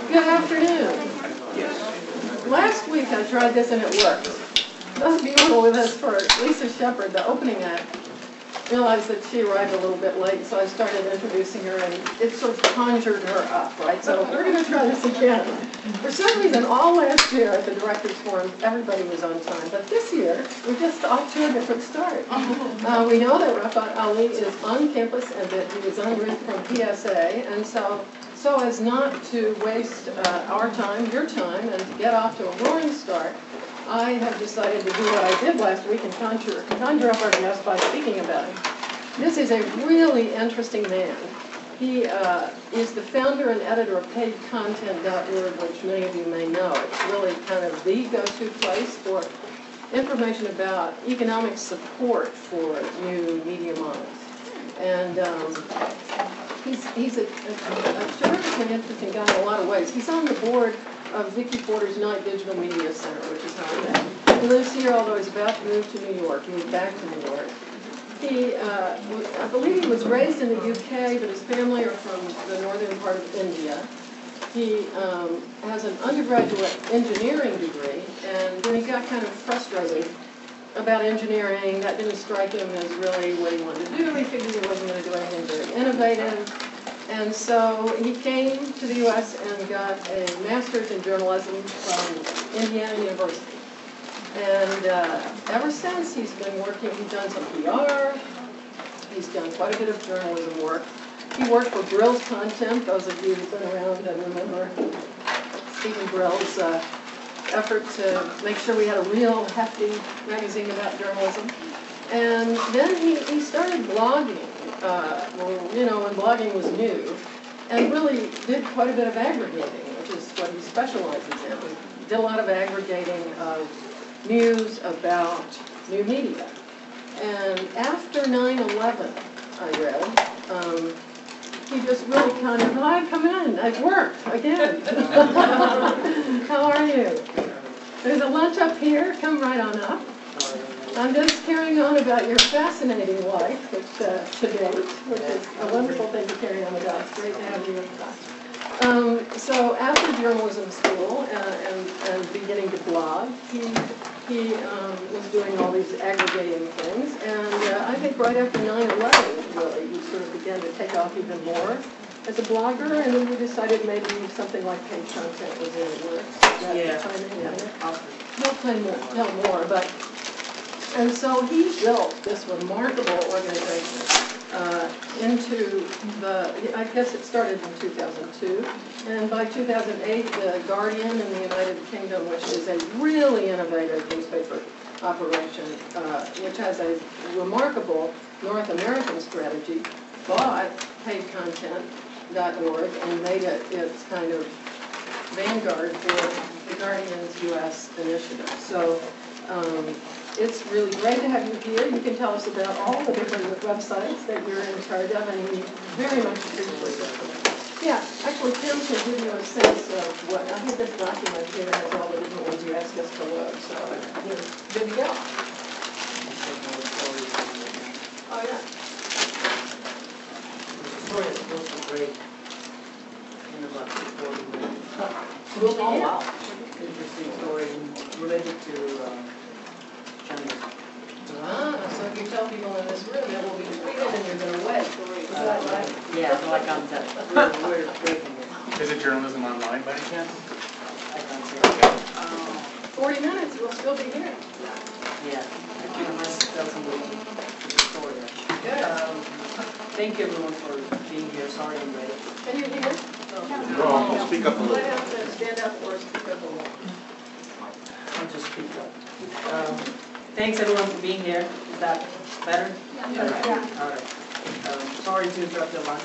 Good afternoon. Last week I tried this and it worked. Those of you who were with us for Lisa Shepard, the opening act, realized that she arrived a little bit late, so I started introducing her and it sort of conjured her up, right? So we're going to try this again. For some reason, all last year at the Directors Forum, everybody was on time. But this year, we're just off to a different start. We know that Rafat Ali is on campus and that he was en route from PSA, and so as not to waste our time, your time, and to get off to a roaring start, I have decided to do what I did last week and conjure up our guest by speaking about him. This is a really interesting man. He is the founder and editor of paidcontent.org, which many of you may know. It's really kind of the go-to place for information about economic support for new media models. And he's a terrific and interesting guy in a lot of ways. He's on the board of Vicky Porter's Night Digital Media Center, which is how I met him. He lives here, although he's about to move to New York, moved back to New York. He, I believe he was raised in the UK, but his family are from the northern part of India. He has an undergraduate engineering degree, and when he got kind of frustrated about engineering, that didn't strike him as really what he wanted to do. He figured he wasn't going to do anything very innovative. And so he came to the U.S. and got a master's in journalism from Indiana University. And ever since, he's been working, he's done some PR, he's done quite a bit of journalism work. He worked for Brill's Content, those of you who've been around and remember Stephen Brill's effort to make sure we had a real hefty magazine about journalism. And then he started blogging. When blogging was new, and really did quite a bit of aggregating, which is what he specializes in. He did a lot of aggregating of news about new media. And after 9/11, I read, he just really kind of, hi, come in, I've worked again. How are you? There's a lunch up here, come right on up. I'm just carrying on about your fascinating life, which is a wonderful thing to carry on about. It's great to have you with us. So after journalism school and beginning to blog, he was doing all these aggregating things, and I think right after 9/11, really, he sort of began to take off even more as a blogger, and then we decided maybe something like paid content was in the works. He'll tell more, but. And so he built this remarkable organization into I guess it started in 2002, and by 2008, The Guardian in the United Kingdom, which is a really innovative newspaper operation, which has a remarkable North American strategy, bought paidcontent.org and made it its kind of vanguard for The Guardian's U.S. initiative. So. It's really great to have you here. You can tell us about all the different websites that you're in charge of, and we very much appreciate it. Yeah, actually, Tim can give you a sense of what, I have this document here that has all the different ones you asked us to load, so you're good to go. Oh, yeah. The story is supposed to break in about 40 minutes. Oh, wow. Interesting story related to so if you tell people in this room that will be tweeted and you're going to wed. Is that right? Yeah, so I can't tell. We're breaking it. Is it journalism online by any chance? I can't say that. 40 minutes, we'll still be here. Yeah, I must tell somebody the story. Good. Thank you everyone for being here. Sorry I'm late. Can you hear? No, speak up a little. I have to stand up or speak up a little. I'll just speak up. Thanks everyone for being here. Is that better? Yeah. All right. Sorry to interrupt your lunch.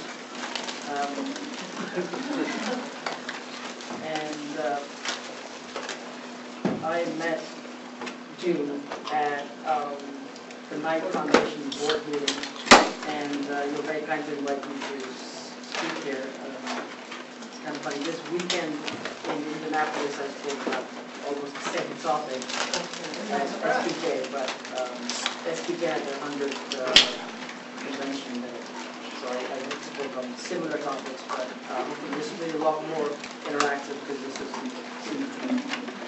And I met June at the Knight Foundation board meeting, and you were very kind to invite me to speak here. It's kind of funny. This weekend in Indianapolis, I spoke about almost the same topic as SPK, but SPK had their 100th convention there. so I spoke on similar topics, but hopefully this will be a lot more interactive because this is seems to be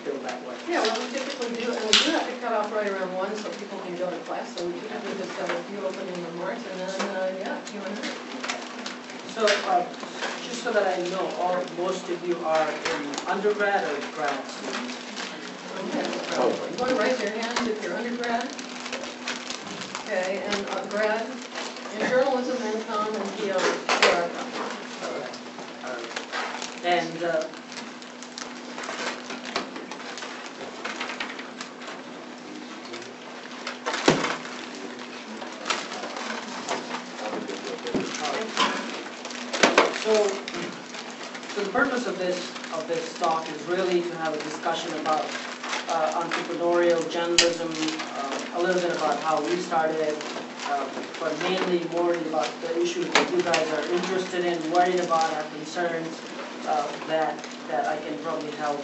built that way. Yeah, well, we typically do, and we do have to cut off right around 1 so people can go to class, so we typically just have a few opening remarks, and then, yeah, Q&A. So, just so that I know, most of you are in undergrad or grad students? Okay, you want to raise your hand if you're undergrad? Okay, and grad in journalism, income, and PR. All right. And so the purpose of this talk is really to have a discussion about entrepreneurial journalism, a little bit about how we started it, but mainly more about the issues that you guys are interested in, worried about, have concerns that I can probably help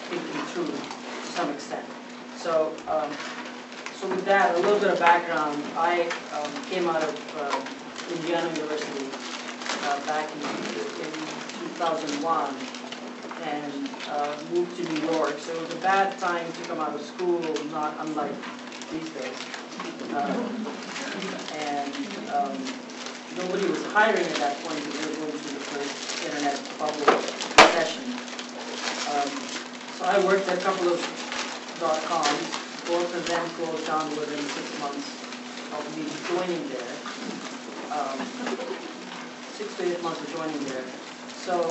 thinking through to some extent. So, so with that, a little bit of background. I came out of Indiana University back in 2001 and moved to New York. So it was a bad time to come out of school, not unlike these days. And nobody was hiring at that point because we were going through the first internet bubble recession. So I worked at a couple of .coms. Both of them closed down within 6 months of me joining there. 6 to 8 months of joining there. So,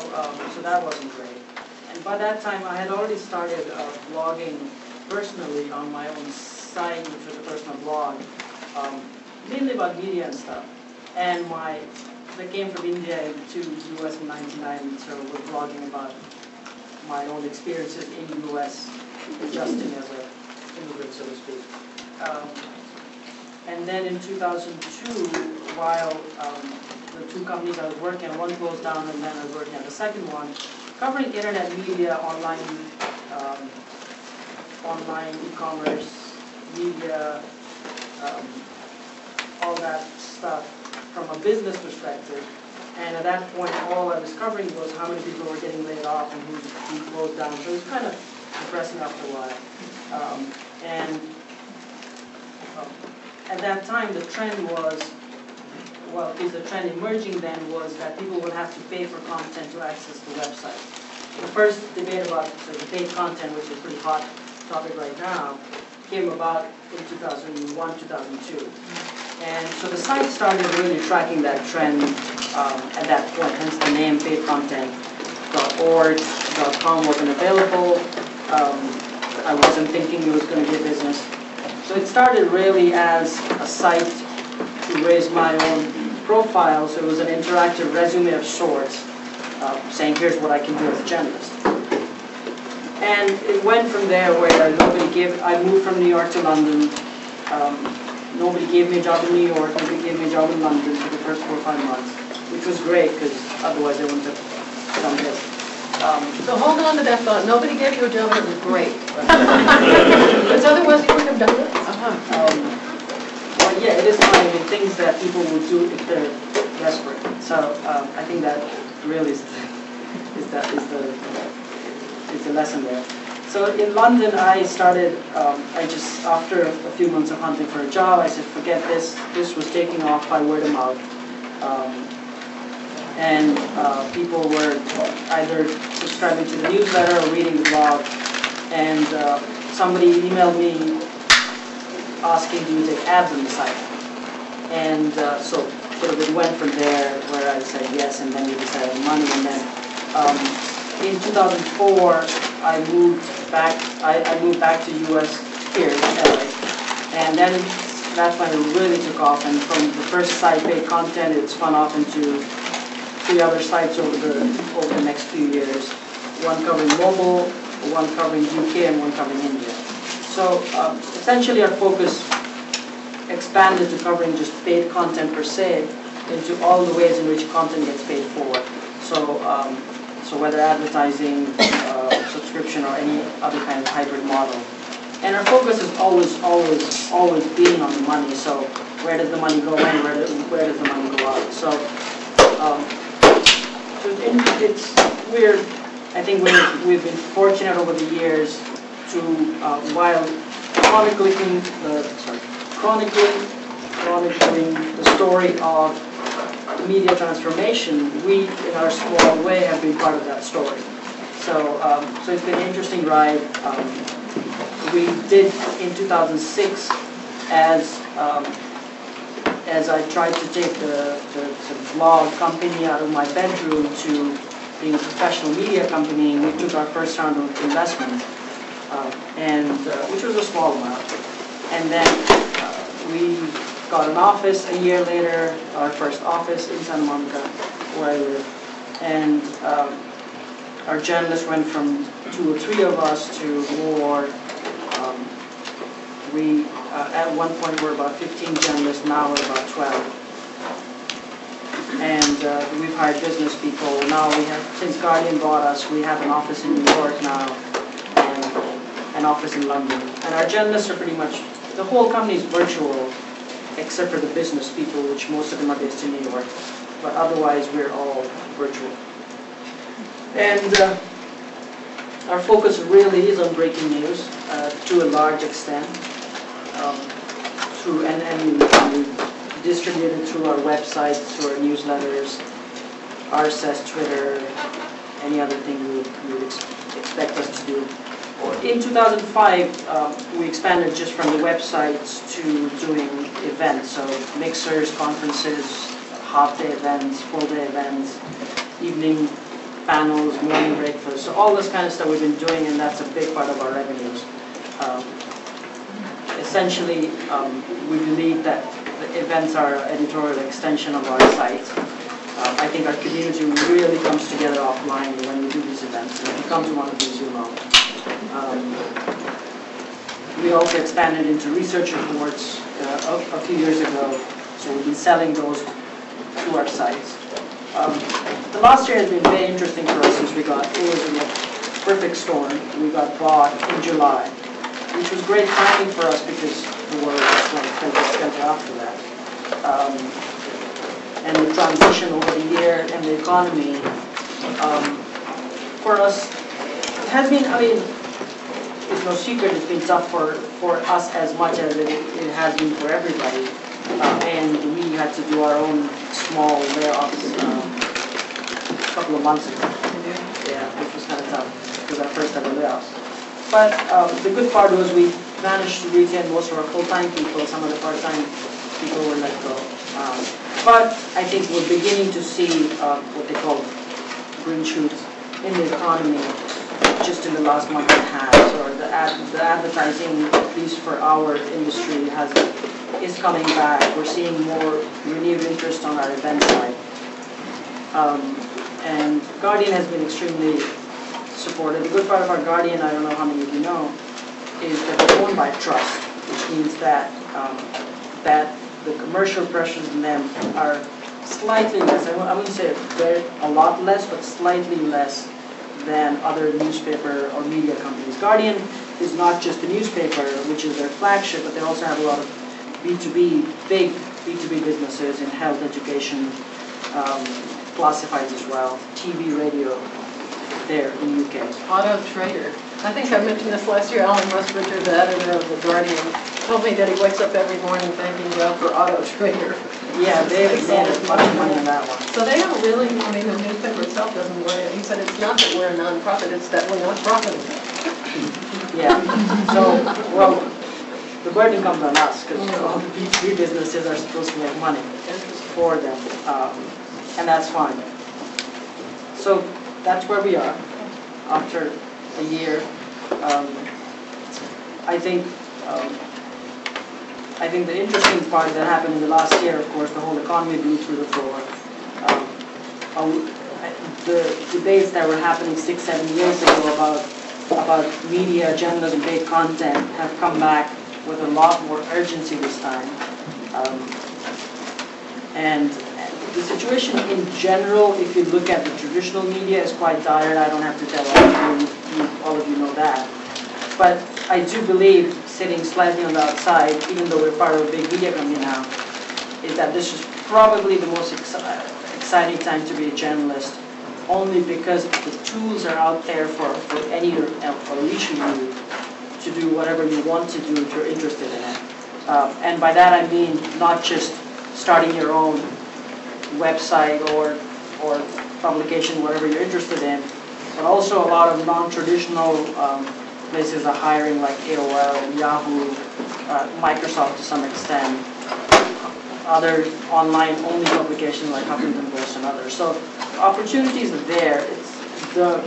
so that wasn't great. And by that time, I had already started blogging personally on my own site, which was a personal blog, mainly about media and stuff. And I came from India to the US in '99, so we're blogging about my own experiences in the US, adjusting as an immigrant, so to speak. And then in 2002, while the two companies I was working at, one closed down and then I was working at the second one, covering internet media, online e-commerce, media, all that stuff from a business perspective. And at that point, all I was covering was how many people were getting laid off and who closed down. So it was kind of depressing after a while. At that time, the trend was, well, at least the trend emerging then was that people would have to pay for content to access the website. The first debate about the paid content, which is a pretty hot topic right now, came about in 2001, 2002. And so the site started really tracking that trend at that point, hence the name paidcontent.org, .com wasn't available. I wasn't thinking it was going to be a business. So it started really as a site to raise my own profile, so it was an interactive resume of sorts, saying here's what I can do as a journalist. And it went from there where I moved from New York to London. Nobody gave me a job in New York, nobody gave me a job in London for the first 4 or 5 months, which was great because otherwise I wouldn't have done this. So hold on to that thought. Nobody gave you a job, it was great. Because otherwise you wouldn't have done it. Well, yeah, it is one of the things that people would do if they're desperate. So I think that really is the lesson there. So in London, I started, after a few months of hunting for a job, I said, forget this. This was taking off by word of mouth. People were either subscribing to the newsletter or reading the blog. And somebody emailed me asking, do you take ads on the site? And so sort of it went from there where I said yes, and then we decided on money. And then in 2004, I moved back to US here in LA. And then that's when it really took off. And from the first site, paid content, it spun off into 3 other sites over the next few years. One covering mobile, one covering UK, and one covering India. So essentially our focus expanded to covering just paid content per se into all the ways in which content gets paid for. So whether advertising, subscription, or any other kind of hybrid model. And our focus has always been on the money. So where does the money go in, where does the money go out. So, I think we've been fortunate over the years to, while chronicling the story of media transformation, we, in our small way, have been part of that story. So, so it's been an interesting ride. We did in 2006, as I tried to take the blog company out of my bedroom to being a professional media company, we took our first round of investment, which was a small amount. And then we got an office a year later, our first office in Santa Monica, where I live. And our journalists went from 2 or 3 of us to more. At one point, we're about 15 journalists, now we're about 12. And we've hired business people. Now we have, since Guardian bought us, we have an office in New York now, and an office in London. And our journalists are pretty much, the whole company is virtual, except for the business people, which most of them are based in New York. But otherwise, we're all virtual. And our focus really is on breaking news to a large extent. And we distribute it through our website, through our newsletters, RSS, Twitter, any other thing you would expect us to do. In 2005, we expanded just from the websites to doing events, so mixers, conferences, half-day events, full-day events, evening panels, morning breakfast, so all this kind of stuff we've been doing, and that's a big part of our revenues. Essentially, we believe that the events are an editorial extension of our site. I think our community really comes together offline when we do these events. If you come to one of these, you'll know. We also expanded into research reports a few years ago, so we've been selling those to our sites. The last year has been very interesting for us since it was a perfect storm. We got bought in July, which was great timing for us because the world was going to after that. And the transition over the year and the economy, for us, it has been, I mean, it's no secret it's been tough for us as much as it has been for everybody. And we had to do our own small layoffs a couple of months ago. Yeah, which was kind of tough because our first ever layoffs. But the good part was we managed to retain most of our full-time people. Some of the part-time people were let go. But I think we're beginning to see what they call green shoots in the economy just in the last month and a half. So the advertising, at least for our industry, is coming back. We're seeing more renewed interest on our event side. And Guardian has been extremely supported. The good part of our Guardian, I don't know how many of you know, is that it's owned by trust, which means that that the commercial pressures in them are slightly less. I wouldn't say a lot less, but slightly less than other newspaper or media companies. Guardian is not just a newspaper, which is their flagship, but they also have a lot of B2B, big B2B businesses in health, education, classifieds as well, TV, radio, there in the UK. Auto Trader. I think I mentioned this last year. Alan Rusbridger, the editor of The Guardian, told me that he wakes up every morning thanking God for Auto Trader. Yeah, they've made a bunch of money on that one. So they don't really, I mean, the newspaper itself doesn't worry. He said it's not that we're a non-profit, it's that we're not profiting. Yeah. So, well, the burden comes on us because all the B2B businesses are supposed to make money for them, and that's fine. So that's where we are after a year. I think the interesting part that happened in the last year, of course, the whole economy blew through the floor. The debates that were happening 6-7 years ago about media, journalism, paid content have come back with a lot more urgency this time. And the situation in general, if you look at the traditional media, is quite dire. I don't have to tell all of you know that. But I do believe, sitting slightly on the outside, even though we're part of a big media company now, is that this is probably the most exciting time to be a journalist, only because the tools are out there for each of you to do whatever you want to do if you're interested in it. And by that I mean not just starting your own website or publication, whatever you're interested in, but also a lot of non-traditional places are hiring, like AOL, Yahoo, Microsoft to some extent, other online-only publications like Huffington Post and others. So opportunities are there. It's the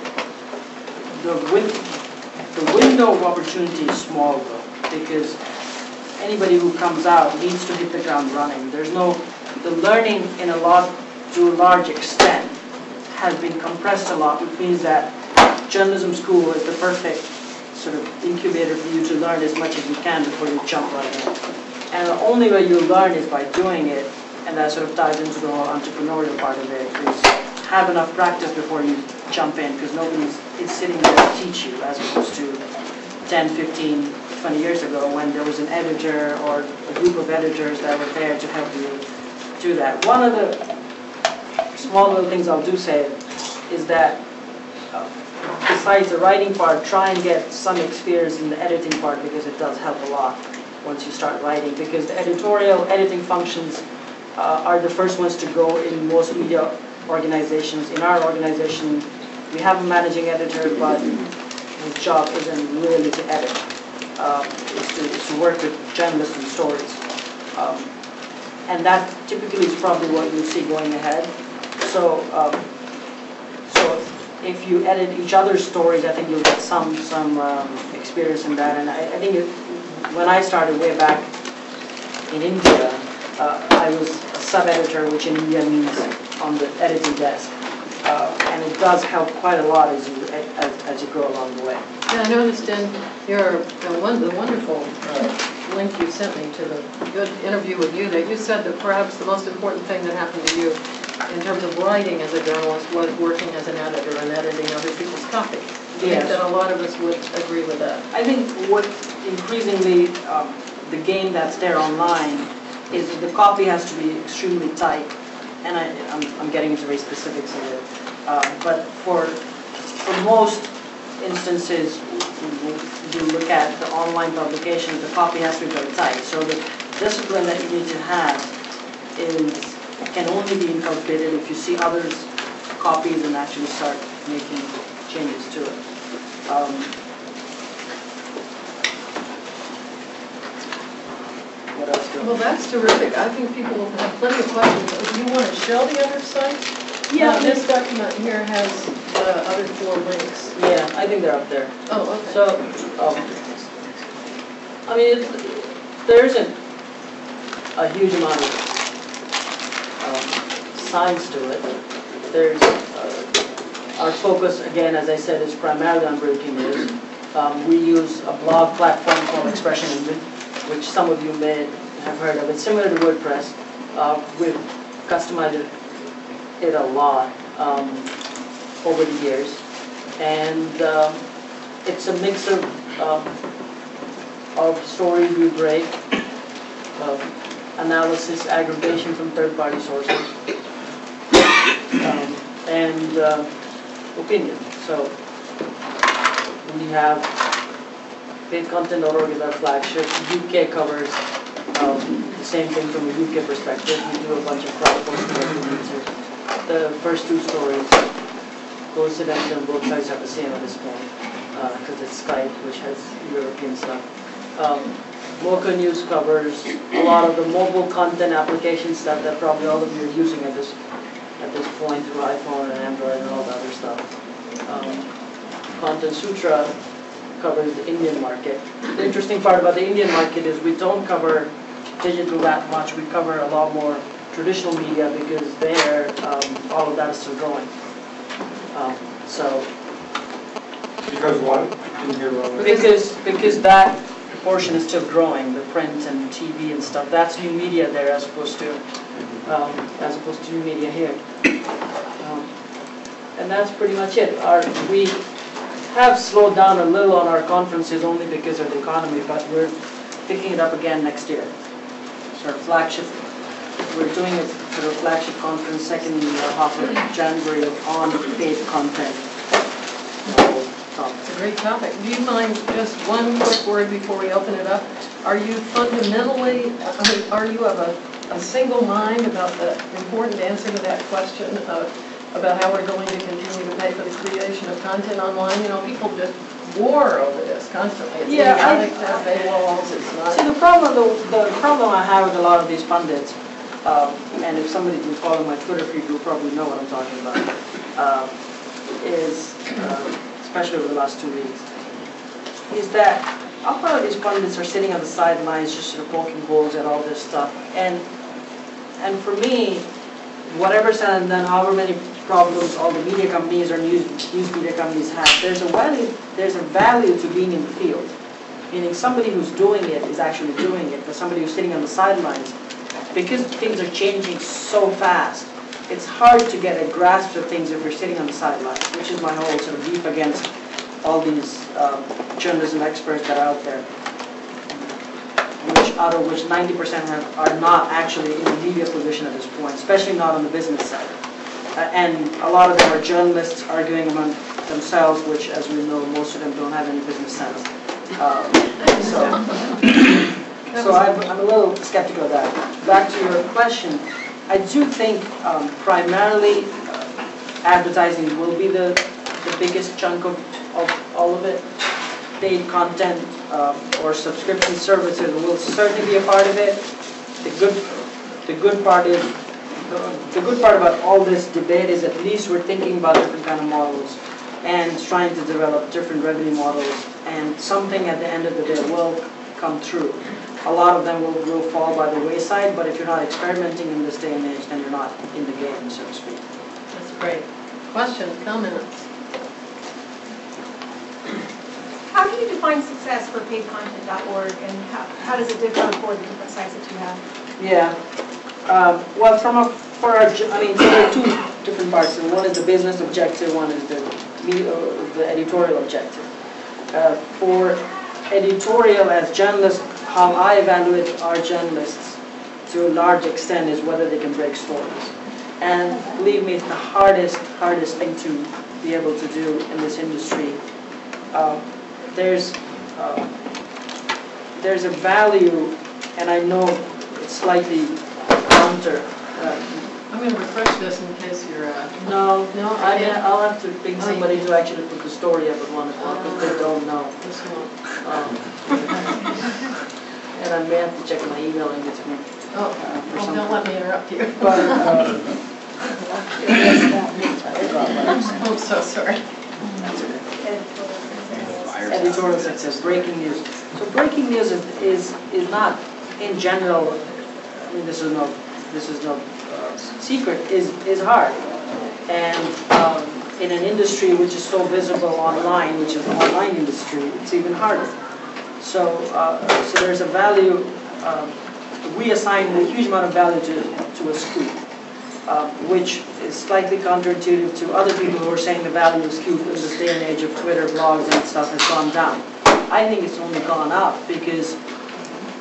window of opportunity is small though, because anybody who comes out needs to hit the ground running. The learning to a large extent has been compressed a lot, which means that journalism school is the perfect sort of incubator for you to learn as much as you can before you jump right in. And the only way you learn is by doing it, and that sort of ties into the whole entrepreneurial part of it, is have enough practice before you jump in, because nobody is sitting there to teach you, as opposed to 10, 15, 20 years ago when there was an editor or a group of editors that were there to help you do that. One of the small little things I'll do say is that besides the writing part, try and get some experience in the editing part, because it does help a lot once you start writing, because the editing functions are the first ones to go in most media organizations. In our organization, we have a managing editor, but his job isn't really to edit. It's to work with journalists and stories. And that typically is probably what you see going ahead. So if you edit each other's stories, I think you'll get some experience in that. And I think when I started way back in India, I was a sub-editor, which in India means on the editing desk. And it does help quite a lot as you go along the way. Yeah, I noticed in the wonderful link you sent me to the good interview with you, that you said that perhaps the most important thing that happened to you in terms of writing as a journalist was working as an editor and editing other people's copy. I think that a lot of us would agree with that. I think what increasingly the game that's there online is that the copy has to be extremely tight. And I'm getting into very specifics of it. But for most instances, you look at the online publications, the copy has to be very tight. So the discipline that you need to have can only be inculcated if you see others' copies and actually start making changes to it. What else? Well, that's terrific. I think people have plenty of questions. Do you want to show the other sites? Yeah. This document here has the other 4 links. Yeah, I think they're up there. Oh, okay. So, I mean, there isn't a huge amount of science to it. There's our focus, again, as I said, is primarily on breaking news. We use a blog platform called Expression Engine, which some of you may have heard of. It's similar to WordPress. We've customized it a lot over the years, and it's a mix of stories we break, analysis, aggregation from third-party sources, and opinion. So we have paidcontent.org is our flagship. UK covers the same thing from a UK perspective. We do a bunch of cross-posting. The first 2 stories, coincidentally, on both sides have the same at this point, because it's Skype, which has European stuff. Mocha News covers a lot of the mobile content application stuff that probably all of you are using at this point through iPhone and Android and all the other stuff. Content Sutra covers the Indian market. The interesting part about the Indian market is we don't cover digital that much. We cover a lot more traditional media, because there, all of that is still growing. Because what? Didn't hear what? Because that portion is still growing, the print and TV and stuff. That's new media there, as opposed to new media here. And that's pretty much it. We have slowed down a little on our conferences only because of the economy, but we're picking it up again next year. It's our flagship we're doing a sort of flagship conference second half of January on paid content. It's a great topic. Do you mind just one quick word before we open it up? Are you fundamentally, are you of a single mind about the important answer to that question about how we're going to continue to pay for the creation of content online? You know, people just war over this constantly. It's idiotic to have paywalls. It's not. See, the problem I have with a lot of these pundits, and if somebody's been following my Twitter feed, you'll probably know what I'm talking about, is, especially over the last 2 weeks, is that a lot of these pundits are sitting on the sidelines just sort of poking holes at all this stuff. And for me, whatever said and done, however many problems all the media companies or news media companies have, there's a value to being in the field. Meaning somebody who's doing it is actually doing it, but somebody who's sitting on the sidelines, because things are changing so fast, it's hard to get a grasp of things if you're sitting on the sidelines, which is my whole sort of beef against all these journalism experts that are out there, out of which 90% are not actually in a media position at this point, especially not on the business side. And a lot of them are journalists arguing among themselves, which, as we know, most of them don't have any business sense. So I'm a little skeptical of that. Back to your question, I do think primarily advertising will be the biggest chunk of all of it. Paid content or subscription services will certainly be a part of it. The good part about all this debate is at least we're thinking about different kind of models and trying to develop different revenue models, and something at the end of the day will come true. A lot of them will fall by the wayside, but if you're not experimenting in this day and age, then you're not in the game, so to speak. That's great. Questions, comments? How do you define success for paidcontent.org, and how does it differ for the different sites that you have? Yeah. Well, there are two different parts. One is the business objective, one is the editorial objective. For editorial, as journalists, how I evaluate our journalists to a large extent is whether they can break stories. And believe me, it's the hardest thing to be able to do in this industry. There's a value, and I know it's slightly counter. I'm going to refresh this in case you're... No, I I'll have to ping somebody to actually put the story up at 1 o'clock because they don't know. This one. And I may have to check my email in between. Well, don't let me interrupt you. But, I'm so sorry. editorial success, breaking news. So breaking news is not, in general, I mean, this is no secret, is hard. And in an industry which is so visible online, which is the online industry, it's even harder. So there's a value, we assign a huge amount of value to a scoop, which is slightly counterintuitive to other people who are saying the value of scoop in this day and age of Twitter, blogs, and stuff has gone down. I think it's only gone up because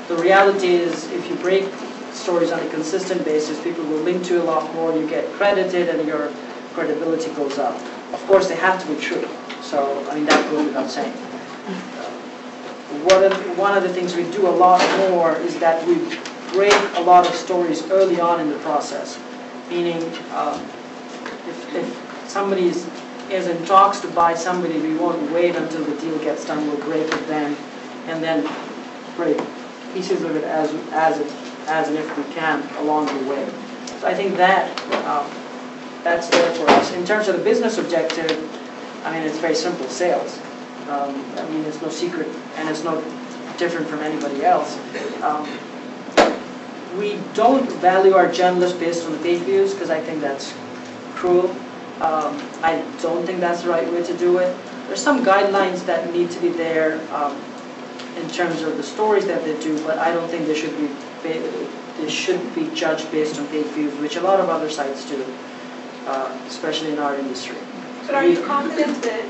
the reality is if you break stories on a consistent basis, people will link to you a lot more, you get credited, and your credibility goes up. Of course, they have to be true. So, I mean, that goes without saying. One of the things we do a lot more is that we break a lot of stories early on in the process. Meaning, if somebody is in talks to buy somebody, we won't wait until the deal gets done. We'll break it then, and then break pieces of it as and if we can along the way. So I think that's there for us. In terms of the business objective, I mean, it's very simple: sales. I mean, it's no secret, and it's no different from anybody else. We don't value our journalists based on the page views because I think that's cruel. I don't think that's the right way to do it. There's some guidelines that need to be there in terms of the stories that they do, but I don't think they should be judged based on page views, which a lot of other sites do, especially in our industry. But are you confident that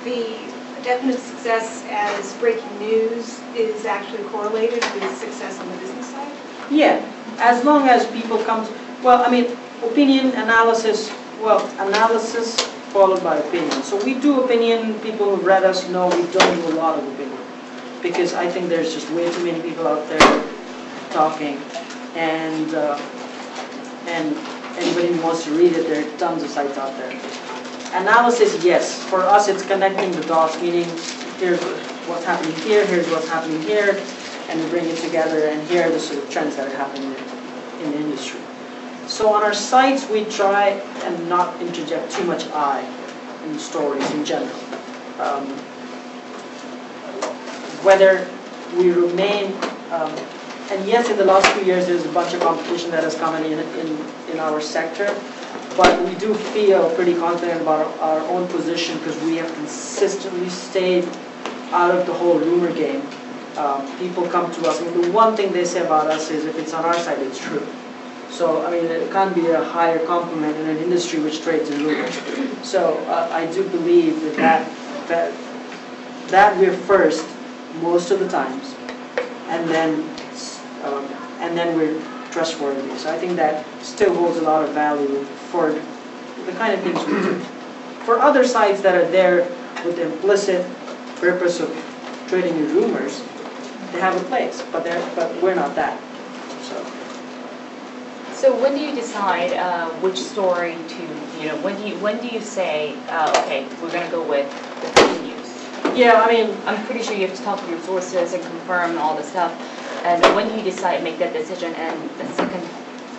the definition of success as breaking news is actually correlated with success on the business side? Yeah, as long as people come to, well, I mean, opinion, analysis, well, analysis followed by opinion. So we do opinion, people who've read us know we don't do a lot of opinion. Because I think there's just way too many people out there talking, and anybody who wants to read it, there are tons of sites out there. Analysis, yes. For us, it's connecting the dots, meaning here's what's happening here, here's what's happening here, and we bring it together, and here are the sort of trends that are happening in the industry. So on our sites, we try and not interject too much I in stories in general. Whether we remain, and yes, in the last few years, there's a bunch of competition that has come in our sector, but we do feel pretty confident about our own position because we have consistently stayed out of the whole rumor game. People come to us, I mean, the one thing they say about us is if it's on our side, it's true. So, I mean, it can't be a higher compliment in an industry which trades in rumors. So, I do believe that we're first most of the times, and then we're trustworthy. So I think that still holds a lot of value for the kind of things we do. For other sites that are there with the implicit purpose of trading in rumors, they have a place, but we're not that. So when do you decide which story to, when do you say, okay, we're going to go with the fake news? Yeah, I mean, I'm pretty sure you have to talk to your sources and confirm all the stuff. And when do you decide, make that decision? And the second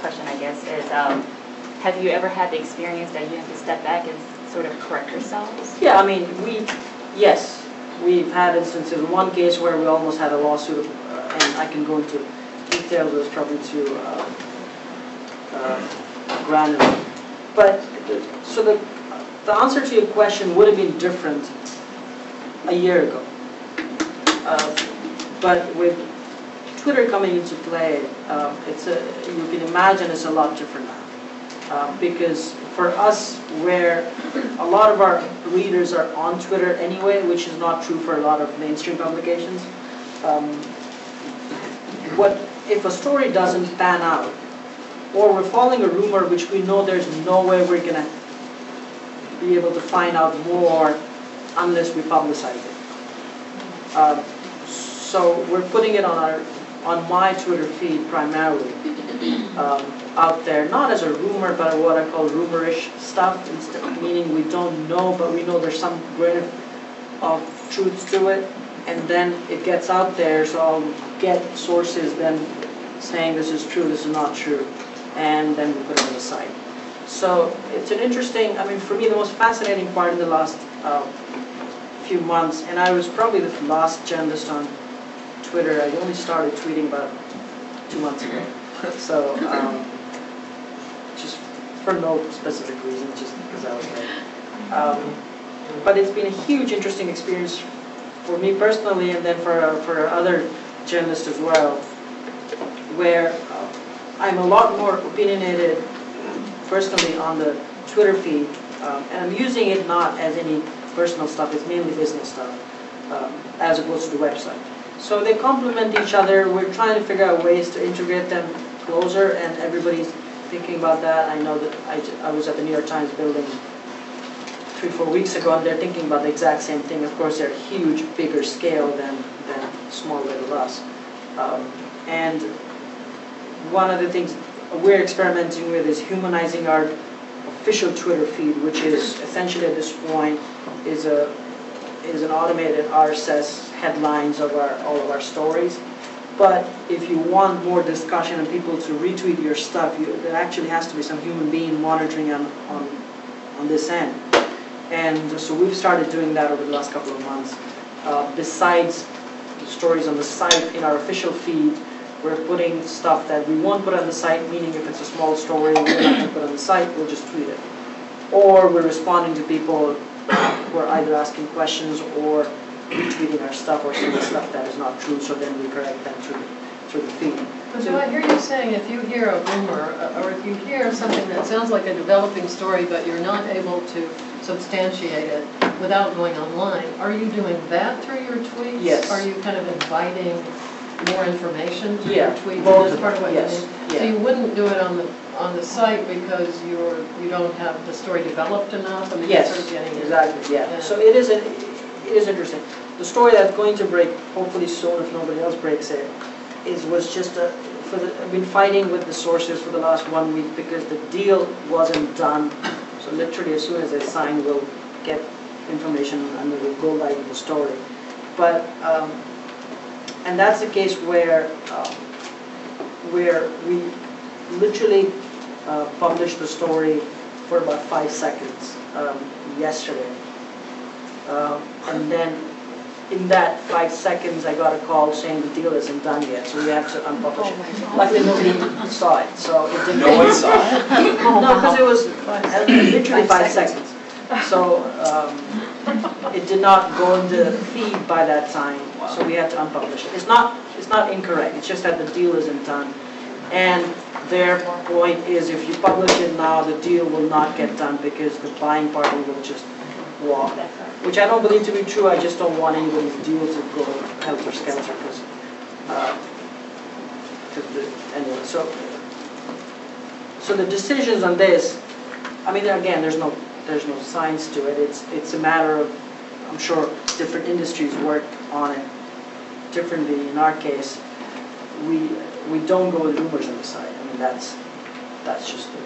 question, I guess, is have you ever had the experience that you have to step back and sort of correct yourselves? Yeah, I mean, yes, we've had instances. One case where we almost had a lawsuit, and I can go into details. It was probably too granular. But so the answer to your question would have been different a year ago. But with Twitter coming into play, you can imagine it's a lot different now. Because for us, where a lot of our readers are on Twitter anyway, which is not true for a lot of mainstream publications, if a story doesn't pan out, or we're following a rumor which we know there's no way we're going to be able to find out more unless we publicize it. So we're putting it on my Twitter feed primarily out there, not as a rumor, but what I call rumorish stuff, meaning we don't know, but we know there's some grain of truth to it, and then it gets out there, so I'll get sources then saying this is true, this is not true, and then we put it on the site. So it's an interesting, I mean, for me the most fascinating part in the last few months, and I was probably the last journalist on Twitter. I only started tweeting about 2 months ago. So just for no specific reason, just because I was there. But it's been a huge, interesting experience for me personally, and then for other journalists as well, where I'm a lot more opinionated personally on the Twitter feed, and I'm using it not as any personal stuff, it's mainly business stuff, as opposed to the website. So they complement each other. We're trying to figure out ways to integrate them closer, and everybody's thinking about that. I know that I was at the New York Times building 3-4 weeks ago, and they're thinking about the exact same thing. Of course, they're huge, bigger scale than small little us. And one of the things we're experimenting with is humanizing our official Twitter feed, which is essentially at this point is an automated RSS headlines of all of our stories. But if you want more discussion and people to retweet your stuff, there actually has to be some human being monitoring on this end. And so we've started doing that over the last couple of months. Besides the stories on the site, in our official feed, we're putting stuff that we won't put on the site, meaning if it's a small story, we're not going to put on the site, we'll just tweet it. Or we're responding to people who are either asking questions or retweeting our stuff or saying stuff that is not true, so then we correct them through the feed. So I hear you saying if you hear a rumor, or if you hear something that sounds like a developing story, but you're not able to substantiate it without going online, are you doing that through your tweets? Yes. Are you kind of inviting more information to Yeah, your tweets? both That's of part of them, what you yes, mean? yeah. So you wouldn't do it on the site because you don't have the story developed enough? I mean, Yes, you're sort of getting it. exactly, yeah. Yeah. So it is interesting. The story that's going to break, hopefully soon if nobody else breaks it, was just I've been fighting with the sources for the last 1 week because the deal wasn't done. So literally as soon as I sign, we'll get information and we'll go live with the story. But, and that's the case where we literally published the story for about 5 seconds yesterday. And then in that 5 seconds, I got a call saying the deal isn't done yet, so we have to unpublish it. Luckily, nobody saw it, so it didn't. No one saw it? No, because it was literally 5 seconds. So it did not go in the feed by that time, so we had to unpublish it. It's not incorrect. It's just that the deal isn't done. And their point is, if you publish it now, the deal will not get done because the buying party will just walk. Which I don't believe to be true. I just don't want anybody's deal to go helter skelter because anyway. So the decisions on this, I mean, again, there's no science to it. It's a matter of, I'm sure different industries work on it differently. In our case, we don't go with rumors on the site. I mean, that's just it.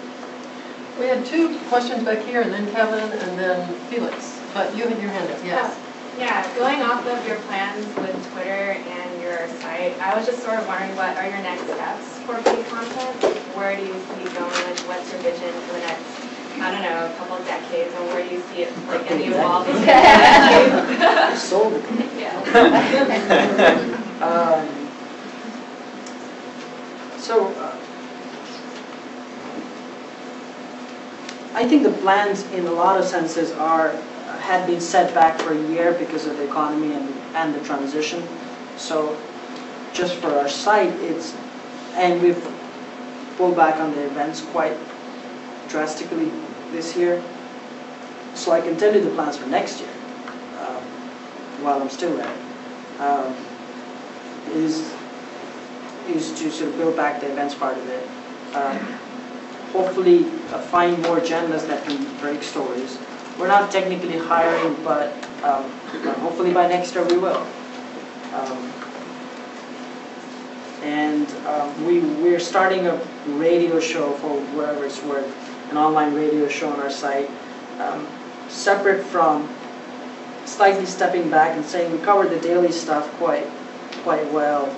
We had 2 questions back here, and then Kevin, and then Felix. But you had your hand up, yes. Yeah, going off of your plans with Twitter and your site, I was just sort of wondering, what are your next steps for paid content? Where do you see it going? Like, what's your vision for the next, I don't know, a couple of decades, and where do you see it like in the evolving? I sold it. Yeah. I think the plans, in a lot of senses, had been set back for a year because of the economy and the transition. So, just for our site, and we've pulled back on the events quite drastically this year. So I can tell you the plans for next year, while I'm still there, is to sort of build back the events part of it. Hopefully find more journalists that can break stories. We're not technically hiring, but hopefully by next year we will. We're starting a radio show for wherever it's worth, an online radio show on our site, separate from slightly stepping back and saying we cover the daily stuff quite well.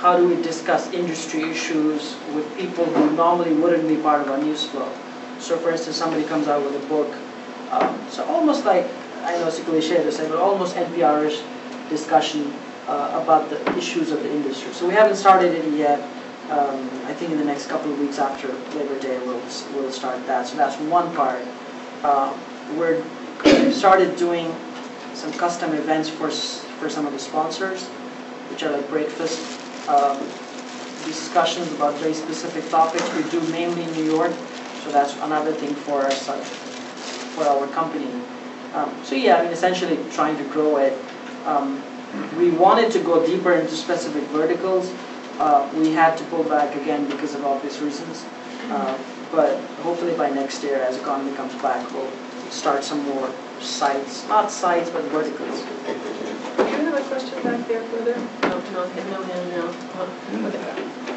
How do we discuss industry issues with people who normally wouldn't be part of our news flow? So for instance, somebody comes out with a book, so almost like, I know it's a cliche to say, but almost NPR's discussion about the issues of the industry. So we haven't started it yet. I think in the next couple of weeks after Labor Day we'll start that. So that's one part. We've started doing some custom events for some of the sponsors, which are like breakfast discussions about very specific topics. We do mainly in New York, so that's another thing for our site, for our company. So yeah, I mean, essentially trying to grow it. We wanted to go deeper into specific verticals. We had to pull back again because of obvious reasons. But hopefully by next year, as economy comes back, we'll start some more sites, not sites, but verticals. Do you have a question back there further? No,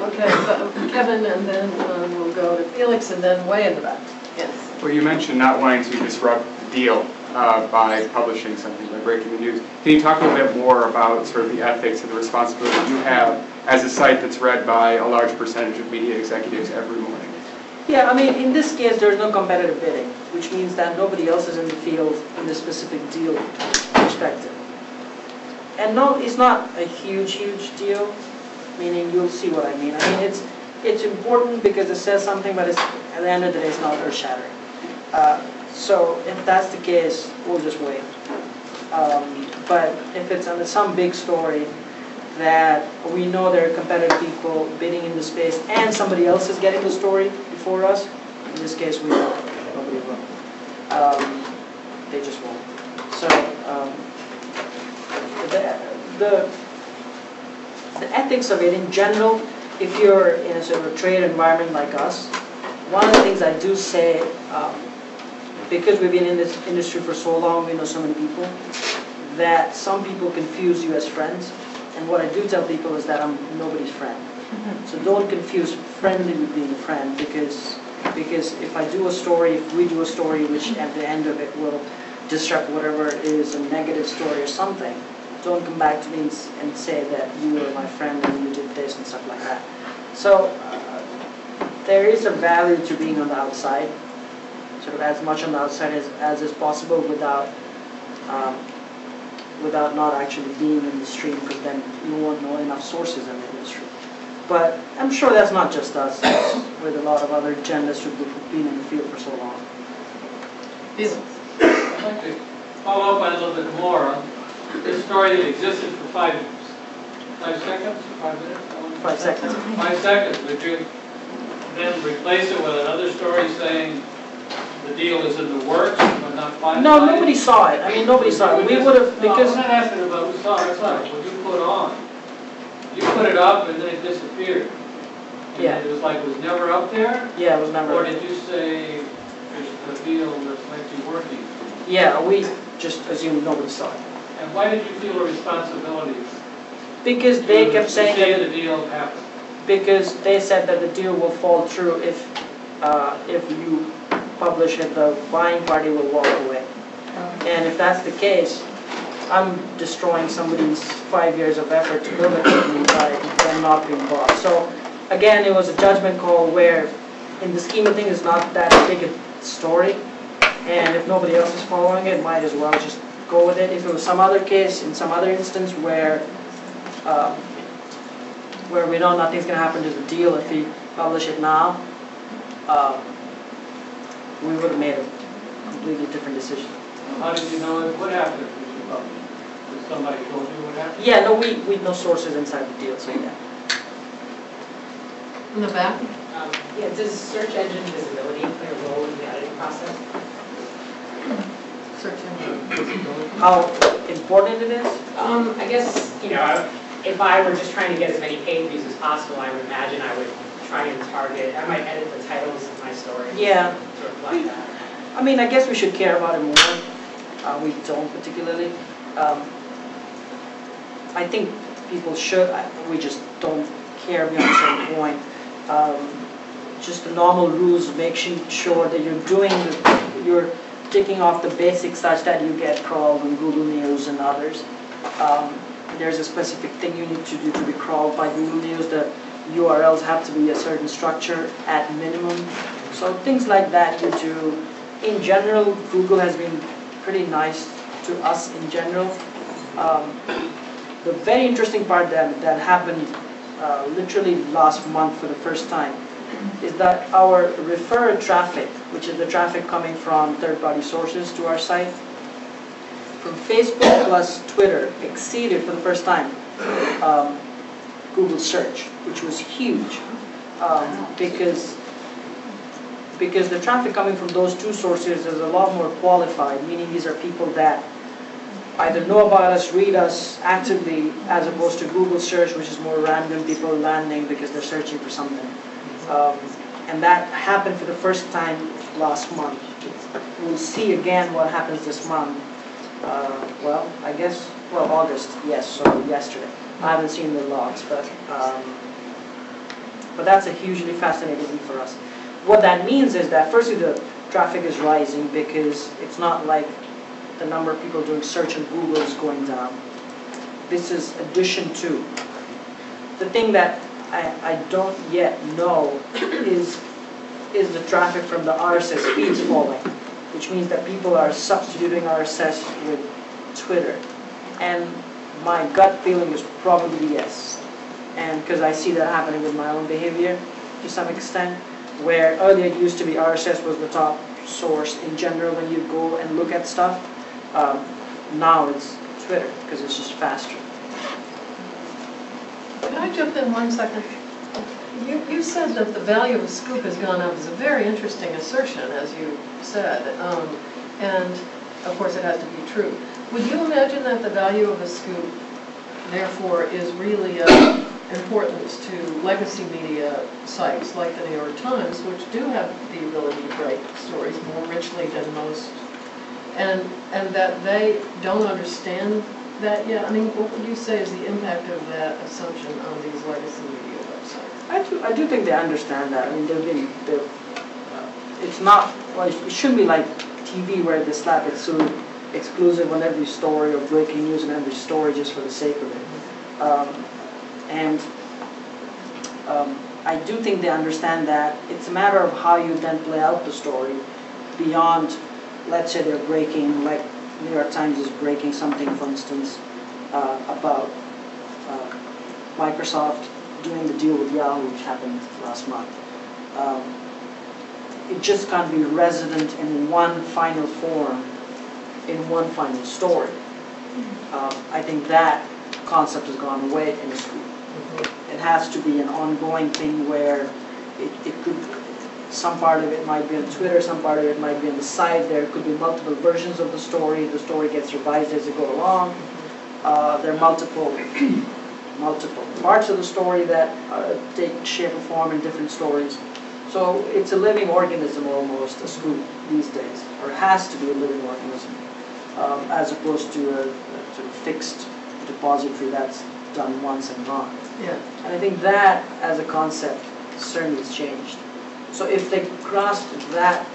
Okay, so Kevin, and then we'll go to Felix, and then way in the back. Yes. Well, you mentioned not wanting to disrupt the deal by publishing something, by breaking the news. Can you talk a little bit more about sort of the ethics and the responsibility you have as a site that's read by a large percentage of media executives every morning? Yeah, I mean, in this case, there's no competitive bidding, which means that nobody else is in the field in the specific deal perspective. And no, it's not a huge deal, meaning you'll see what I mean. I mean, it's important because it says something, but at the end of the day, it's not earth-shattering. So if that's the case, we'll just wait. But if it's on some big story that we know there are competitive people bidding in the space and somebody else is getting the story before us, in this case we won't. Nobody will. They just won't. So the ethics of it in general, if you're in a sort of trade environment like us, one of the things I do say, because we've been in this industry for so long, we know so many people, that some people confuse you as friends. And what I do tell people is that I'm nobody's friend. So don't confuse friendly with being a friend, because if I do a story, if we do a story which at the end of it will disrupt whatever is a negative story or something, don't come back to me and say that you were my friend and you did this and stuff like that. So there is a value to being on the outside, sort of as much on the outside as is possible without not actually being in the stream, because then you won't know enough sources in the industry. But I'm sure that's not just us, it's with a lot of other journalists who've been in the field for so long. I'd like to follow up on a little bit more on this story that existed for 5 seconds, 5 minutes? 5 seconds. 5 seconds. Would you then replace it with another story saying the deal is in the works but not finalized? No, nobody saw it. I mean, nobody saw it. We would have, because... No, I'm not asking about who saw it. What you put on. You put it up and then it disappeared. And Yeah. it was like it was never up there? Yeah, it was never. Or did you say there's a deal that might be working? Yeah, we just assumed nobody saw it. And why did you feel a responsibility? Because they kept saying that that the deal happened. Because they said that the deal will fall through if you publish it, the buying party will walk away. And if that's the case, I'm destroying somebody's 5 years of effort to build a company by them not being bought. So again, it was a judgment call where, in the scheme of things, it's not that big a story. And if nobody else is following it, might as well just go with it. If it was some other case, in some other instance where we know nothing's going to happen to the deal if we publish it now, we would have made a completely different decision. How did you know it would happen if you published? Did somebody told you what happened? Yeah, no, we know sources inside the deal, so yeah. In the back? Yeah, does search engine visibility play a role in the editing process? Search engine visibility. How important it is? I guess, if I were just trying to get as many page views as possible, I would imagine I would try and target, I might edit the titles of my story Yeah. to reflect that. I mean, I guess we should care about it more. We don't particularly. I think people should. We just don't care beyond a certain point. Just the normal rules, making sure that you're ticking off the basics such that you get crawled on Google News and others. There's a specific thing you need to do to be crawled by Google News. The URLs have to be a certain structure at minimum. So things like that you do. In general, Google has been pretty nice to us in general. The very interesting part that happened literally last month for the first time is that our referrer traffic, which is the traffic coming from third-party sources to our site, from Facebook plus Twitter exceeded for the first time Google search, which was huge because the traffic coming from those two sources is a lot more qualified, meaning these are people that either know about us, read us actively, as opposed to Google search, which is more random people landing because they're searching for something. And that happened for the first time last month. We'll see again what happens this month. August, yes, so yesterday. I haven't seen the logs, but that's a hugely fascinating thing for us. What that means is that firstly the traffic is rising because it's not like the number of people doing search on Google is going down. This is addition to. The thing that I don't yet know is the traffic from the RSS feeds falling, which means that people are substituting RSS with Twitter. And my gut feeling is probably yes. And because I see that happening with my own behavior to some extent, where earlier it used to be RSS was the top source in general when you go and look at stuff. Now it's Twitter because it's just faster. Can I jump in 1 second? You said that the value of a scoop has gone up. It's a very interesting assertion, as you said. And of course it has to be true. Would you imagine that the value of a scoop therefore is really importance to legacy media sites like the New York Times, which do have the ability to break stories more richly than most, and that they don't understand that yet. I mean, what would you say is the impact of that assumption on these legacy media websites? I do think they understand that. I mean, it's not, well, it shouldn't be like TV where they slap it so exclusive on every story or breaking news on every story just for the sake of it. I do think they understand that it's a matter of how you then play out the story beyond, let's say they're breaking, like New York Times is breaking something, for instance, about Microsoft doing the deal with Yahoo, which happened last month. It just can't be resident in one final form, in one final story. I think that concept has gone away in the school. It has to be an ongoing thing where it could, some part of it might be on Twitter, some part of it might be on the site. There could be multiple versions of the story gets revised as you go along. There are multiple parts of the story that take shape or form in different stories. So it's a living organism almost, a scoop these days, or it has to be a living organism, as opposed to a sort of fixed depository that's done once and gone. Yeah. And I think that, as a concept, certainly has changed. So if they grasp that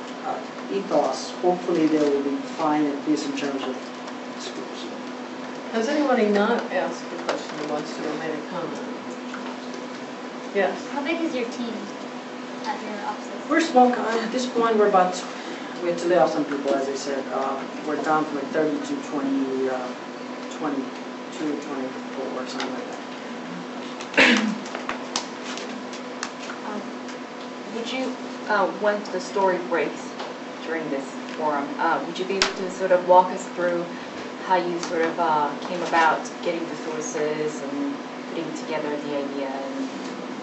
ethos, hopefully they will be fine, at least in terms of scoops. Has anybody not asked a question who wants to or made a comment? Yes. How big is your team at your offices? We're small. At this point, we have to lay off some people, as I said. We're down from like 30 to 22, 24, or something like that. Would you, when the story breaks during this forum, would you be able to sort of walk us through how you sort of came about getting the sources and putting together the idea and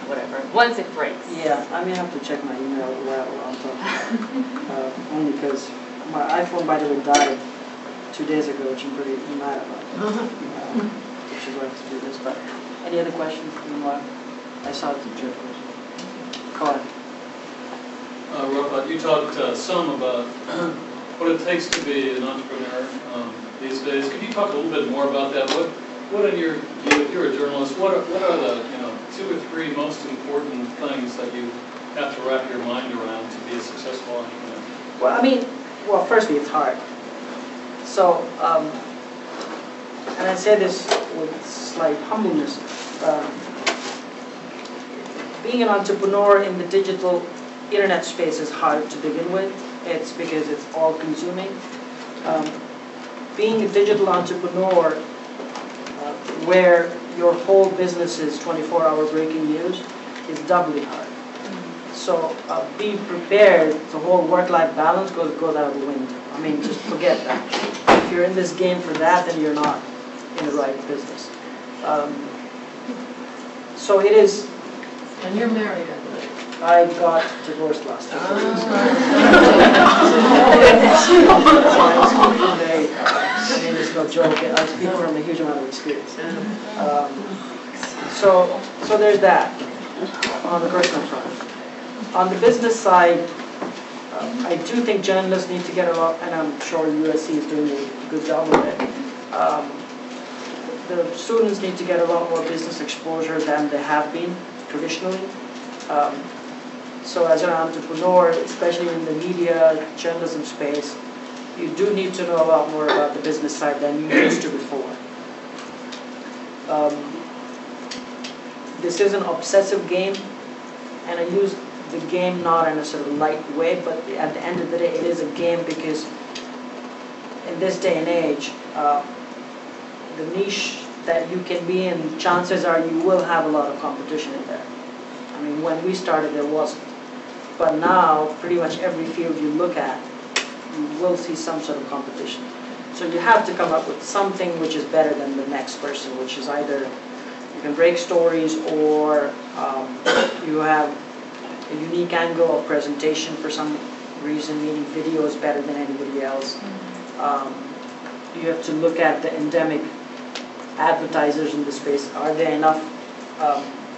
whatever, once it breaks? Yeah, I may have to check my email while I'm talking about only because my iPhone, by the way, died 2 days ago, which I'm pretty mad about. Which is why I have to do this. But any other questions? I saw it in church. Go ahead. Rafat, you talked some about what it takes to be an entrepreneur these days. Could you talk a little bit more about that? What in your view, if you're a journalist, what are the 2 or 3 most important things that you have to wrap your mind around to be a successful entrepreneur? Well, firstly, it's hard. So, and I say this with slight humbleness. Being an entrepreneur in the digital internet space is hard to begin with. It's because it's all-consuming. Being a digital entrepreneur where your whole business is 24-hour breaking news is doubly hard. So be prepared. The whole work-life balance goes out the window. I mean, just forget that. If you're in this game for that, then you're not in the right business. So it is. And you're married, I believe. I got divorced last year. I mean, it's no joke. I speak from a huge amount of experience. So there's that on the personal front. On the business side, I do think journalists need to get a lot, and I'm sure USC is doing a good job with it. The students need to get a lot more business exposure than they have been traditionally. So as an entrepreneur, especially in the media journalism space, you do need to know a lot more about the business side than you used to before. This is an obsessive game, and I use the game not in a sort of light way, but at the end of the day, it is a game because in this day and age, the niche that you can be in, chances are you will have a lot of competition in there. I mean, when we started, there wasn't. But now, pretty much every field you look at, you will see some sort of competition. So you have to come up with something which is better than the next person, which is either you can break stories or you have a unique angle or presentation for some reason, meaning video is better than anybody else. You have to look at the endemic advertisers in the space? Are there enough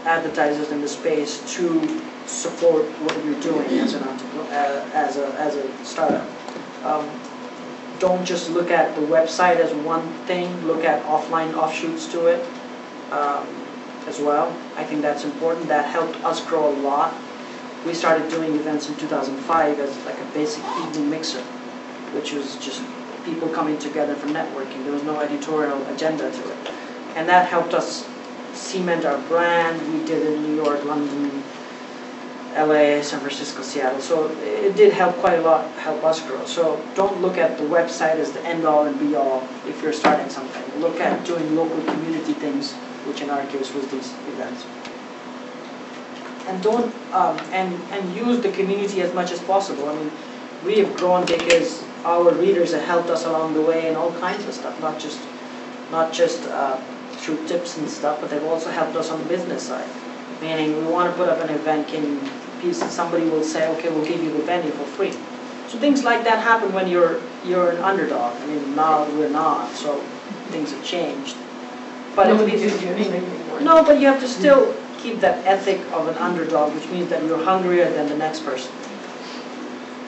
advertisers in the space to support what you're doing as an entrepreneur, as a startup? Don't just look at the website as one thing. Look at offline offshoots to it as well. I think that's important. That helped us grow a lot. We started doing events in 2005 as like a basic evening mixer, which was just people coming together for networking. There was no editorial agenda to it. And that helped us cement our brand. We did it in New York, London, LA, San Francisco, Seattle. So it did help quite a lot, help us grow. So don't look at the website as the end all and be all if you're starting something. Look at doing local community things, which in our case was these events. And don't and use the community as much as possible. I mean, we have grown because our readers have helped us along the way in all kinds of stuff, not just through tips and stuff, but they've also helped us on the business side. Meaning, we want to put up an event, somebody will say, okay, we'll give you the venue for free. So things like that happen when you're an underdog. I mean, now we're not, so things have changed. But nobody gives you anything anymore. No, but you have to still keep that ethic of an underdog, which means that you're hungrier than the next person.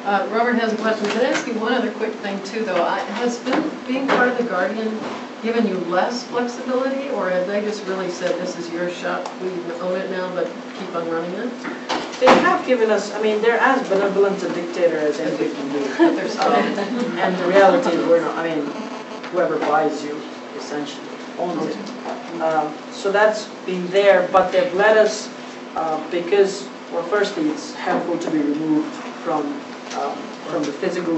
Robert has a question. Can I ask you one other quick thing too, though? Has being part of the Guardian given you less flexibility, or have they just really said, this is your shop, we own it now, but keep on running it? They have given us, I mean, they're as benevolent a dictator as anybody can be. And the reality is we're not, I mean, whoever buys you essentially owns it. So that's been there, but they've let us, because, well, firstly, it's helpful to be removed from the physical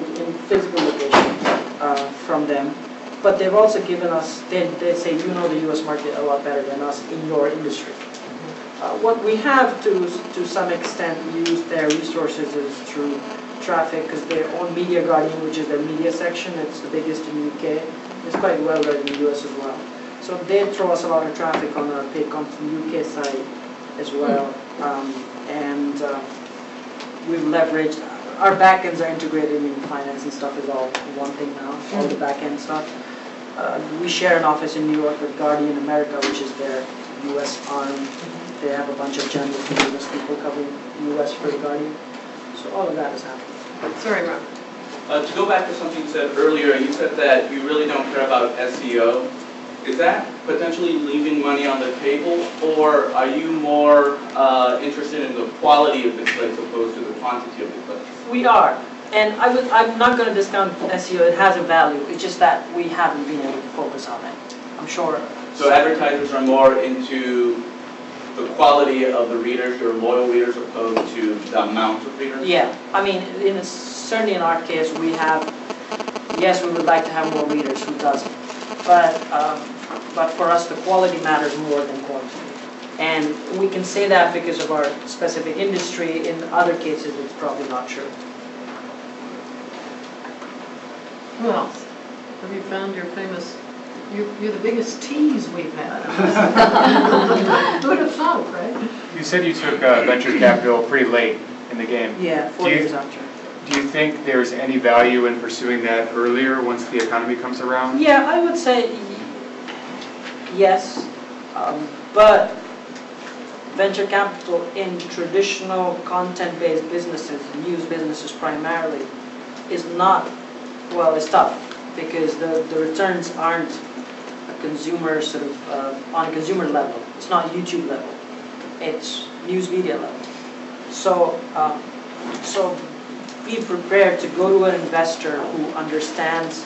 location from them. But they've also given us, they say, you know the US market a lot better than us in your industry. What we have to some extent used their resources is through traffic, because they own Media Guardian, which is their media section. It's the biggest in the UK. It's quite well read in the US as well. So they throw us a lot of traffic on our paid content UK side as well. We've leveraged, our backends are integrated in finance and stuff is all one thing now, all the backend stuff. We share an office in New York with Guardian America, which is their US arm. They have a bunch of journalists and business people covering US for the Guardian. So all of that has happened. Sorry, Rob. To go back to something you said earlier, you said that you really don't care about SEO. Is that potentially leaving money on the table, or are you more interested in the quality of the clicks opposed to the quantity of the clicks? We are. And I'm not going to discount SEO. It has a value. It's just that we haven't been able to focus on it. I'm sure. So advertisers are more into the quality of the readers, your loyal readers, opposed to the amount of readers? Yeah. I mean, certainly in our case, we have, yes, we would like to have more readers. Who doesn't? But for us, the quality matters more than quantity. And we can say that because of our specific industry. In other cases, it's probably not true. Who else? Have you found your famous, you're the biggest tease we've had. Who would have thought, right? You said you took venture capital pretty late in the game. Yeah, 4 years after. Do you think there's any value in pursuing that earlier once the economy comes around? Yeah, I would say yes, but venture capital in traditional content-based businesses, news businesses primarily, is not, well, it's tough because the returns aren't a consumer sort of, on a consumer level. It's not YouTube level. It's news media level. So be prepared to go to an investor who understands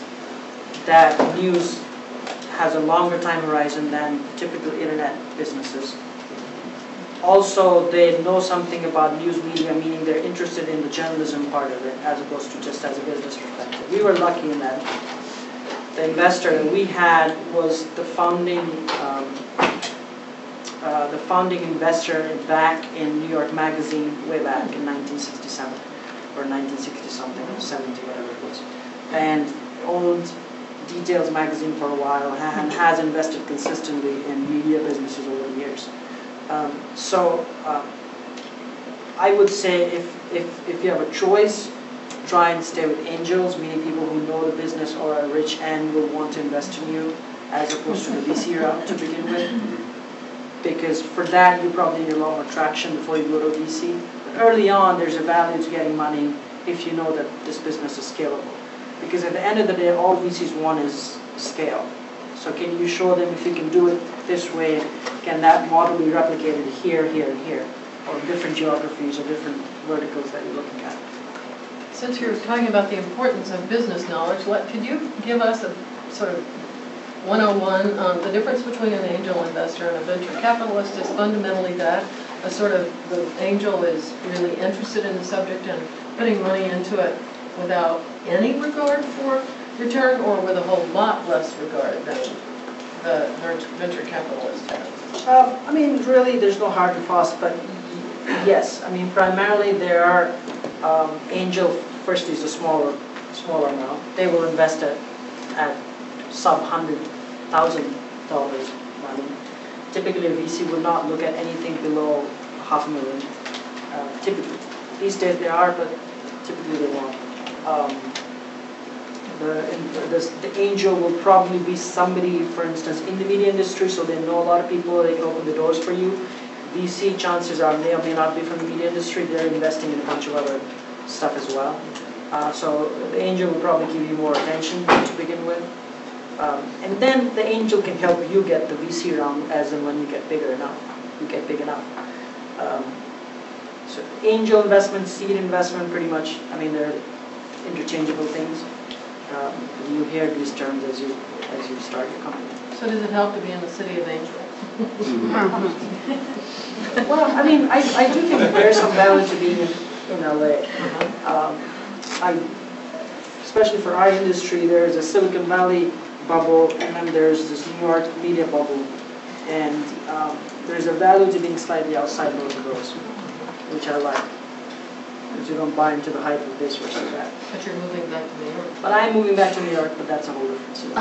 that news has a longer time horizon than typical internet businesses. Also, they know something about news media, meaning they're interested in the journalism part of it, as opposed to just as a business perspective. We were lucky in that the investor that we had was the founding investor back in New York Magazine way back in 1967, or 1960 something, or 70, whatever it was, and owned Details magazine for a while and has invested consistently in media businesses over the years. I would say if you have a choice, try and stay with angels, meaning people who know the business or are rich and will want to invest in you. as opposed to the VC route to begin with. Because for that, you probably need a lot more traction before you go to VC. But early on, there's a value to getting money if you know that this business is scalable. Because at the end of the day, all VCs want is scale. So can you show them if you can do it this way, can that model be replicated here, here, and here? Or different geographies or different verticals that you're looking at. Since you're talking about the importance of business knowledge, could you give us a sort of 101 on the difference between an angel investor and a venture capitalist? Is fundamentally that a sort of the angel is really interested in the subject and putting money into it without any regard for return, or with a whole lot less regard than the venture capitalist has? I mean, really, there's no hard and fast, but yes. I mean, primarily there are angel. First is a smaller amount. They will invest at sub $100,000 money. Typically, a VC would not look at anything below $500,000. Typically, these days they are, but typically they won't. The angel will probably be somebody, for instance, in the media industry, so they know a lot of people, they can open the doors for you. VC, chances are may or may not be from the media industry, they're investing in a bunch of other stuff as well. So the angel will probably give you more attention to begin with. And then the angel can help you get the VC round as and when you get big enough. So angel investment, seed investment, pretty much, I mean, they're interchangeable things. You hear these terms as you start your company. So does it help to be in the city of angels? Well, I mean, I do think that there's some value to being in LA. Especially for our industry, there's a Silicon Valley bubble, and then there's this New York media bubble, and there's a value to being slightly outside both of those, which I like. Because you don't buy into the hype of this versus that. But you're moving back to New York. But I'm moving back to New York, but that's a whole different story.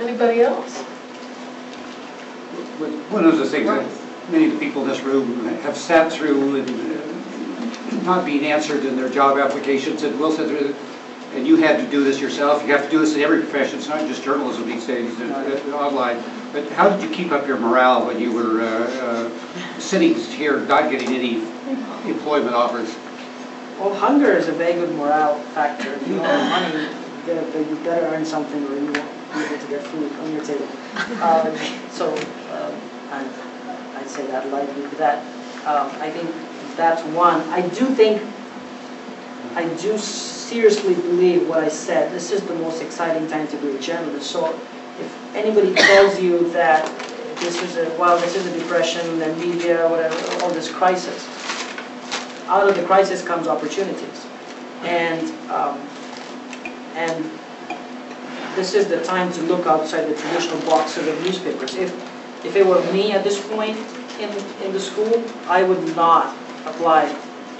Anybody else? One of the things that many of the people in this room have sat through and not being answered in their job applications, and will sit through, and you had to do this yourself. You have to do this in every profession. It's not just journalism these days, online. But how did you keep up your morale when you were sitting here not getting any employment offers? Well, hunger is a very good morale factor. If you don't have money, you better earn something or you won't be able to get food on your table. I'd say that lightly. That I think that's one. I do seriously believe what I said. This is the most exciting time to be a journalist. So if anybody tells you that this is a depression, and media, whatever, all this crisis, out of the crisis comes opportunities, and this is the time to look outside the traditional boxes of newspapers. If it were me at this point in the school, I would not apply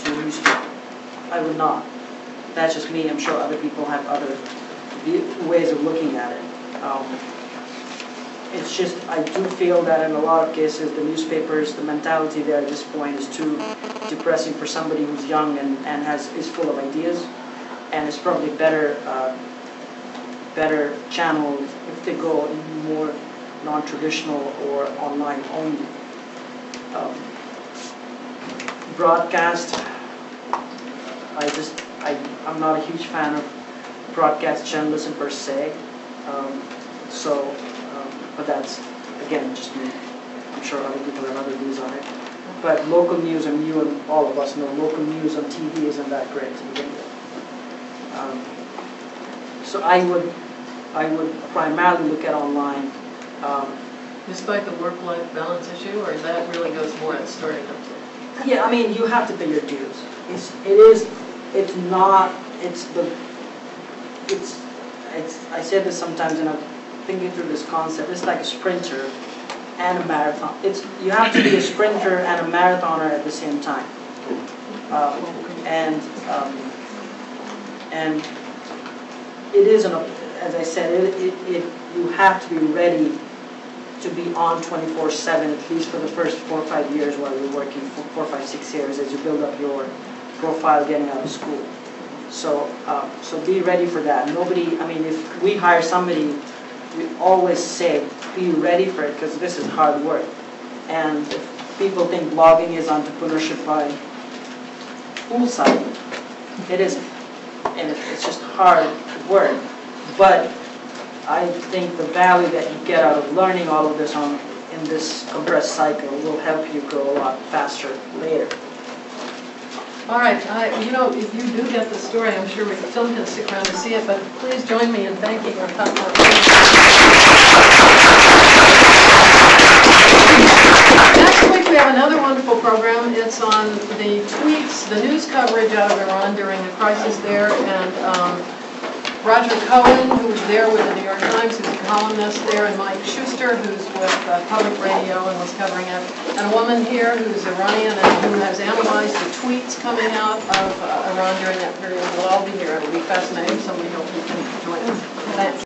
to a newspaper. I would not. That's just me. I'm sure other people have other ways of looking at it. It's just, I do feel that in a lot of cases, the newspapers, the mentality there at this point is too depressing for somebody who's young and is full of ideas, and it's probably better channeled if they go in more non-traditional or online only. Broadcast, I'm not a huge fan of broadcast journalism per se. But that's, again, just me. I'm sure other people have other views on it. But local news, and you and all of us know, local news on TV isn't that great to begin with. So I would primarily look at online. Despite the work-life balance issue, or that really goes more at starting up? Yeah, I mean, you have to pay your dues. I say this sometimes, and I'm thinking through this concept. It's like a sprinter and a marathon. You have to be a sprinter and a marathoner at the same time. And it is as I said, you have to be ready to be on 24/7, at least for the first 4 or 5 years while you're working, 4, 5, 6 years, as you build up your profile getting out of school. So, so be ready for that. Nobody, I mean, if we hire somebody, we always say, be ready for it, because this is hard work. And if people think blogging is entrepreneurship by poolside, it isn't. And it's just hard work. But I think the value that you get out of learning all of this in this compressed cycle will help you go a lot faster later. All right, you know, if you do get the story, I'm sure we still can stick around to see it, but please join me in thanking Rafat Ali. Next week we have another wonderful program. It's on the tweets, the news coverage out of Iran during the crisis there, and Roger Cohen, who was there with the New York Times, who's a columnist there, and Mike Schuster, who's with Public Radio and was covering it, and a woman here who's Iranian and who has analyzed the tweets coming out of Iran during that period. We'll all be here. It'll be fascinating, so we hope you can join us. Thanks.